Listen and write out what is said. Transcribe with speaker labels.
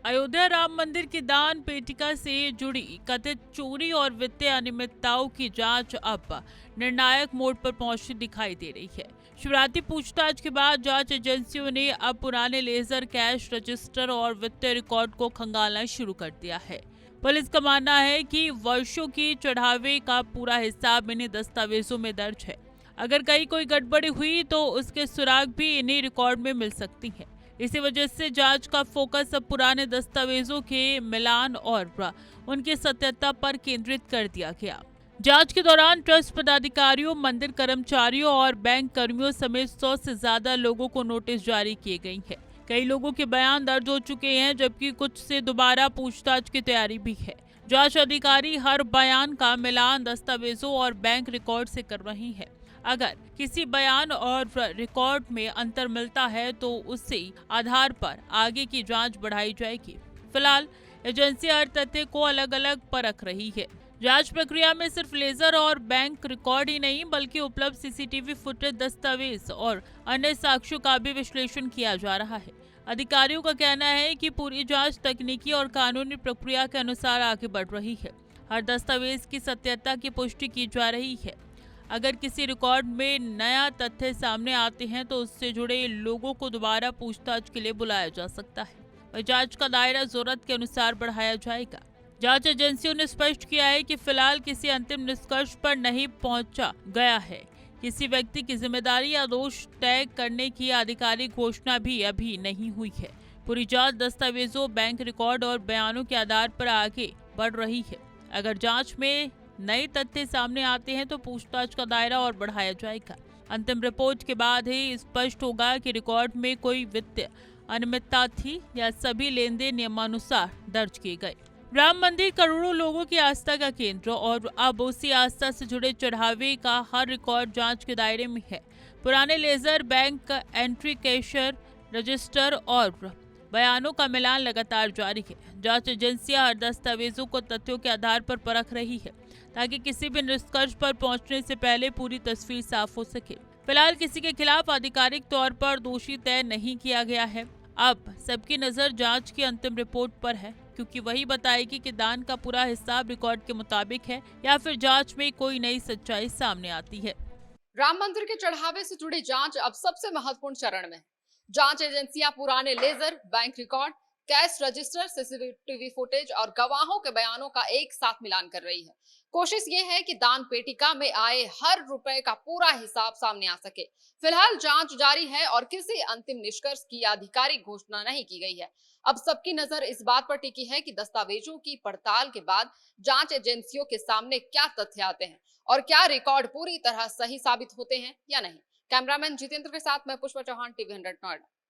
Speaker 1: अयोध्या राम मंदिर की दान पेटिका से जुड़ी कथित चोरी और वित्तीय अनियमितताओं की जांच अब निर्णायक मोड़ पर पहुंचती दिखाई दे रही है। शुरुआती पूछताछ के बाद जांच एजेंसियों ने अब पुराने लेजर कैश रजिस्टर और वित्तीय रिकॉर्ड को खंगालना शुरू कर दिया है। पुलिस का मानना है कि वर्षों की चढ़ावे का पूरा हिसाब इन्हीं दस्तावेजों में दर्ज है। अगर कहीं कोई गड़बड़ी हुई तो उसके सुराग भी इन्हीं रिकॉर्ड में मिल सकती हैं। इसी वजह से जांच का फोकस अब पुराने दस्तावेजों के मिलान और उनकी सत्यता पर केंद्रित कर दिया गया। जांच के दौरान ट्रस्ट पदाधिकारियों, मंदिर कर्मचारियों और बैंक कर्मियों समेत 100 से ज्यादा लोगों को नोटिस जारी किए गई है। कई लोगों के बयान दर्ज हो चुके हैं, जबकि कुछ से दोबारा पूछताछ की तैयारी भी है। जांच अधिकारी हर बयान का मिलान दस्तावेजों और बैंक रिकॉर्ड से कर रही है। अगर किसी बयान और रिकॉर्ड में अंतर मिलता है तो उसी आधार पर आगे की जांच बढ़ाई जाएगी। फिलहाल एजेंसी हर तथ्य को अलग अलग परख रही है। जांच प्रक्रिया में सिर्फ लेजर और बैंक रिकॉर्ड ही नहीं, बल्कि उपलब्ध सीसीटीवी फुटेज, दस्तावेज और अन्य साक्ष्यों का भी विश्लेषण किया जा रहा है। अधिकारियों का कहना है कि पूरी जांच तकनीकी और कानूनी प्रक्रिया के अनुसार आगे बढ़ रही है। हर दस्तावेज की सत्यता की पुष्टि की जा रही है। अगर किसी रिकॉर्ड में नया तथ्य सामने आते हैं तो उससे जुड़े लोगों को दोबारा पूछताछ के लिए बुलाया जा सकता है और जांच का दायरा जरूरत के अनुसार बढ़ाया जाएगा। जांच एजेंसियों ने स्पष्ट किया है कि फिलहाल किसी अंतिम निष्कर्ष पर नहीं पहुंचा गया है। किसी व्यक्ति की जिम्मेदारी या दोष तय करने की आधिकारिक घोषणा भी अभी नहीं हुई है। पूरी जांच दस्तावेजों, बैंक रिकॉर्ड और बयानों के आधार पर आगे बढ़ रही है। अगर जांच में नए तथ्य सामने आते हैं तो पूछताछ का दायरा और बढ़ाया जाएगा। अंतिम रिपोर्ट के बाद ही स्पष्ट होगा कि रिकॉर्ड में कोई वित्तीय अनियमितता थी या सभी लेन देन नियमानुसार दर्ज किए गए। राम मंदिर करोड़ों लोगों की आस्था का केंद्र और अब उसी आस्था से जुड़े चढ़ावे का हर रिकॉर्ड जांच के दायरे में है। पुराने ledger, bank entry, cashier register और बयानों का मिलान लगातार जारी है। जांच एजेंसियां हर दस्तावेजों को तथ्यों के आधार पर परख रही है ताकि किसी भी निष्कर्ष पर पहुंचने से पहले पूरी तस्वीर साफ हो सके। फिलहाल किसी के खिलाफ आधिकारिक तौर पर दोषी तय नहीं किया गया है। अब सबकी नजर जांच की अंतिम रिपोर्ट पर है, क्योंकि वही बताएगी कि दान का पूरा हिसाब रिकॉर्ड के मुताबिक है या फिर जांच में कोई नई सच्चाई सामने आती है।
Speaker 2: राम मंदिर के चढ़ावे से जुड़ी जांच अब सबसे महत्वपूर्ण चरण में है। जांच एजेंसियां पुराने ledger, bank record, cash register, CCTV footage और गवाहों के बयानों का एक साथ मिलान कर रही है। कोशिश ये है कि दान पेटिका में आए हर रुपए का पूरा हिसाब सामने आ सके। फिलहाल जांच जारी है और किसी अंतिम निष्कर्ष की आधिकारिक घोषणा नहीं की गई है। अब सबकी नजर इस बात पर टिकी है कि दस्तावेजों की पड़ताल के बाद जांच एजेंसियों के सामने क्या तथ्य आते हैं और क्या रिकॉर्ड पूरी तरह सही साबित होते हैं या नहीं। कैमरामैन जितेंद्र के साथ मैं पुष्पा चौहान, टीवी 100 नोएडा।